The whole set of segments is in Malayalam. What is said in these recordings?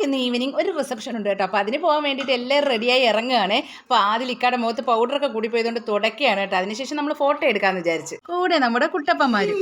ഇന്ന് ഈവനിങ് ഒരു റിസപ്ഷൻ ഉണ്ട് കേട്ടോ. അപ്പോൾ അതിന് പോകാൻ വേണ്ടിയിട്ട് എല്ലാവരും റെഡിയായി ഇറങ്ങുകയാണ്. അപ്പോൾ ആദ്യം ഇക്കാടെ മുഖത്ത് പൗഡറൊക്കെ കൂടി പോയതുകൊണ്ട് തുടക്കുകയാണ് കേട്ടോ. അതിനുശേഷം നമ്മൾ ഫോട്ടോ എടുക്കാമെന്ന് വിചാരിച്ച്. കൂടെ നമ്മുടെ കുട്ടപ്പന്മാരും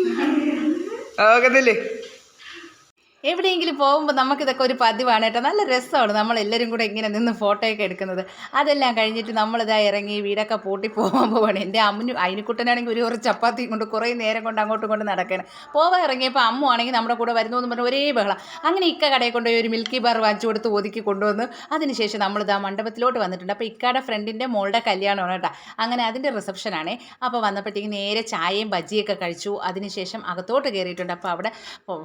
എവിടെയെങ്കിലും പോകുമ്പോൾ നമുക്കിതൊക്കെ ഒരു പതിവാണ് കേട്ടോ. നല്ല രസമാണ് നമ്മളെല്ലാവരും കൂടെ ഇങ്ങനെ നിന്ന് ഫോട്ടോയൊക്കെ എടുക്കുന്നത്. അതെല്ലാം കഴിഞ്ഞിട്ട് നമ്മളിതാ ഇറങ്ങി വീടൊക്കെ പൂട്ടി പോകാൻ പോവാണ്. എൻ്റെ അയിനുക്കുട്ടനാണെങ്കിൽ ഒരു ചപ്പാത്തി കൊണ്ട് കുറേ നേരം കൊണ്ട് അങ്ങോട്ടും കൊണ്ട് നടക്കുകയാണ്. പോവാൻ ഇറങ്ങിയപ്പോൾ അമ്മു ആണെങ്കിൽ നമ്മുടെ കൂടെ വരുന്നു എന്ന് പറഞ്ഞാൽ ഒരേ ബഹളം. അങ്ങനെ ഇക്ക കടയിൽ കൊണ്ടുപോയി ഒരു മിൽക്കി ബാർ വാങ്ങിച്ചു കൊടുത്ത് ഒതുക്കി കൊണ്ടുവന്ന് അതിനുശേഷം നമ്മളിതാ മണ്ഡപത്തിലോട്ട് വന്നിട്ടുണ്ട്. അപ്പോൾ ഇക്കയുടെ ഫ്രണ്ടിൻ്റെ മോളുടെ കല്യാണമാണ് കേട്ടോ. അങ്ങനെ അതിൻ്റെ റിസപ്ഷനാണ്. അപ്പോൾ വന്നപ്പോഴത്തേക്കും നേരെ ചായയും ബജ്ജിയൊക്കെ കഴിച്ചു. അതിനുശേഷം അകത്തോട്ട് കയറിയിട്ടുണ്ട്. അപ്പോൾ അവിടെ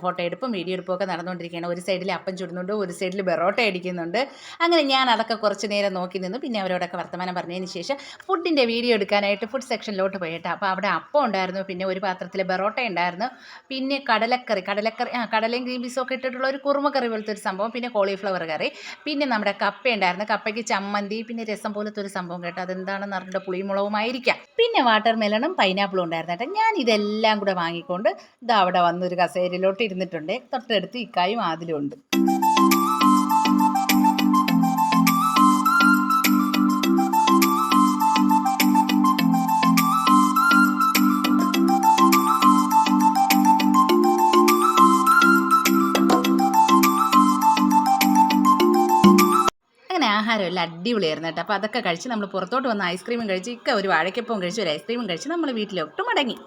ഫോട്ടോ എടുപ്പും വീഡിയോ എടുപ്പും നടന്നുകൊണ്ടിരിക്കുകയാണ്. ഒരു സൈഡിൽ അപ്പം ചുടുന്നുണ്ട്, ഒരു സൈഡിൽ ബെറോട്ട അടിക്കുന്നുണ്ട്. അങ്ങനെ ഞാൻ അതൊക്കെ കുറച്ച് നേരം നോക്കി നിന്നു. പിന്നെ അവരോടൊക്കെ വർത്തമാനം പറഞ്ഞതിന് ശേഷം ഫുഡിൻ്റെ വീഡിയോ എടുക്കാനായിട്ട് ഫുഡ് സെക്ഷനിലോട്ട് പോയിട്ട് അപ്പോൾ അവിടെ അപ്പം ഉണ്ടായിരുന്നു, പിന്നെ ഒരു പാത്രത്തിൽ ബെറോട്ട ഉണ്ടായിരുന്നു, പിന്നെ കടലയും ഗ്രീൻ പീസും ഒക്കെ ഇട്ടിട്ടുള്ള ഒരു കുറുമ കറി പോലത്തെ ഒരു സംഭവം, പിന്നെ കോളിഫ്ലവർ കറി, പിന്നെ നമ്മുടെ കപ്പ ഉണ്ടായിരുന്നു, കപ്പയ്ക്ക് ചമ്മന്തി, പിന്നെ രസം പോലത്തെ ഒരു സംഭവം കേട്ടോ. അതെന്താണെന്ന് അറിഞ്ഞിട്ട് പുളിമുളകുമായിരിക്കാം. പിന്നെ വാട്ടർ മെലണും പൈനാപ്പിളും ഉണ്ടായിരുന്നു കേട്ടോ. ഞാൻ ഇതെല്ലാം കൂടെ വാങ്ങിക്കൊണ്ട് ഇതാ അവിടെ വന്നൊരു കസേരയിലോട്ട് ഇരുന്നിട്ടുണ്ട്. തൊട്ടടുത്ത് ഇക്കായും ആദിലും ഉണ്ട്. അങ്ങനെ ആഹാരമെല്ലാം അടിപൊളിയായിരുന്നു കേട്ടോ. അപ്പോൾ അതൊക്കെ കഴിച്ച് നമ്മൾ പുറത്തോട്ട് വന്ന് ഐസ്ക്രീമും കഴിച്ച് ഇക്ക ഒരു വാഴയ്ക്കപ്പവും കഴിച്ച് ഒരു ഐസ്ക്രീമും കഴിച്ച് നമ്മൾ വീട്ടിലോട്ട് മടങ്ങി.